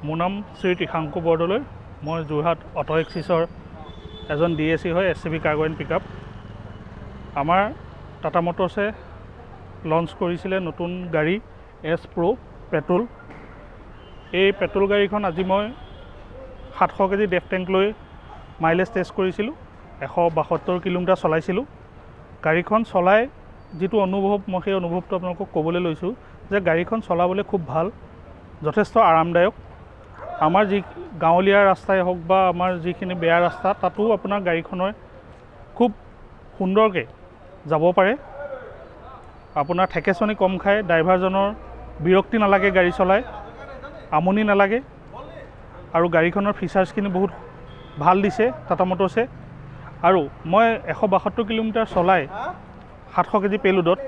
মোৰ নাম শ্ৰী ত্ৰিশাংকু বৰদলৈ। মই যোৰহাট অটো এক্সিছৰ এজন DSC হয়, SCV কাৰ্গো এণ্ড পিকআপ। আমাৰ টাটা মটৰ্ছে লঞ্চ কৰিছিলে নতুন গাড়ী S Pro পেট্ৰল। এই পেট্ৰল গাড়ীখন আজি মই 700 কেজি ডেফ টেংক লৈ মাইলেজ টেষ্ট কৰিছিলোঁ। 172 কিলোমিটাৰ চলাইছিলোঁ। গাড়ীখন চলাই যিটো অনুভৱ, মই সেই অনুভৱটো আপোনালোকক ক'বলৈ লৈছোঁ যে গাড়ীখন চলাবলৈ খুব ভাল, যথেষ্ট আৰামদায়ক। আমাৰ যি গাঁৱলীয়া ৰাস্তাই হওক বা আমাৰ যিখিনি বেয়া ৰাস্তা, তাতো আপোনাৰ গাড়ীখনৰ খুব সুন্দৰকৈ যাব পাৰে। আপোনাৰ ঠেকেচনি কম খায়, ড্ৰাইভাৰজনৰ বিৰক্তি নালাগে, গাড়ী চলাই আমনি নালাগে। আৰু গাড়ীখনৰ ফিচাৰ্ছখিনি বহুত ভাল দিছে টাটা মটৰ্ছে। আৰু মই 172 কিলোমিটাৰ চলাই 700 কেজি পেলোডত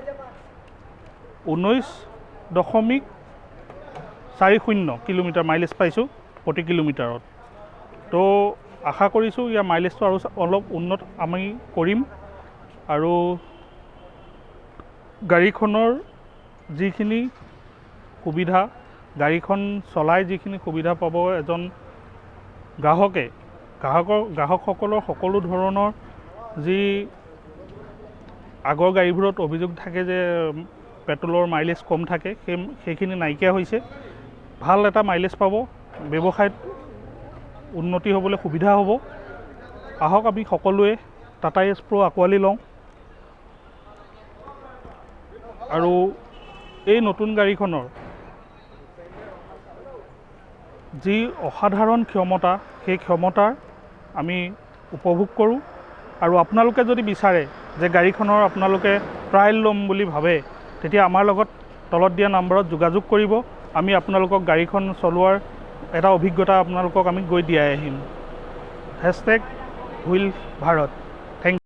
19.40 কিলোমিটাৰ মাইলেজ পাইছোঁ প্ৰতি কিলোমিটাৰত। তো আশা কৰিছোঁ ইয়াৰ মাইলেজটো আৰু অলপ উন্নত আমি কৰিম। আৰু গাড়ীখনৰ যিখিনি সুবিধা, গাড়ীখন চলাই যিখিনি সুবিধা পাব এজন গ্ৰাহকসকলৰ সকলো ধৰণৰ যি আগৰ গাড়ীবোৰত অভিযোগ থাকে যে পেট্ৰলৰ মাইলেজ কম থাকে, সেইখিনি নাইকিয়া হৈছে। ভাল এটা মাইলেজ পাব, ব্যৱসায়ত উন্নতি হ'বলৈ সুবিধা হ'ব। আহক আমি সকলোৱে টাটা S Pro আঁকোৱালি লওঁ। আৰু এই নতুন গাড়ীখনৰ যি অসাধাৰণ ক্ষমতা, সেই ক্ষমতাৰ আমি উপভোগ কৰোঁ। আৰু আপোনালোকে যদি বিচাৰে যে গাড়ীখনৰ আপোনালোকে ট্ৰায়েল ল'ম বুলি ভাবে, তেতিয়া আমাৰ লগত তলত দিয়া নম্বৰত যোগাযোগ কৰিব। আমি আপোনালোকক গাড়ীখন চলোৱাৰ এটা অভিজ্ঞতা আপোনালোকক আমি গৈ দিয়াই আহিম। #হুইল ভাৰত।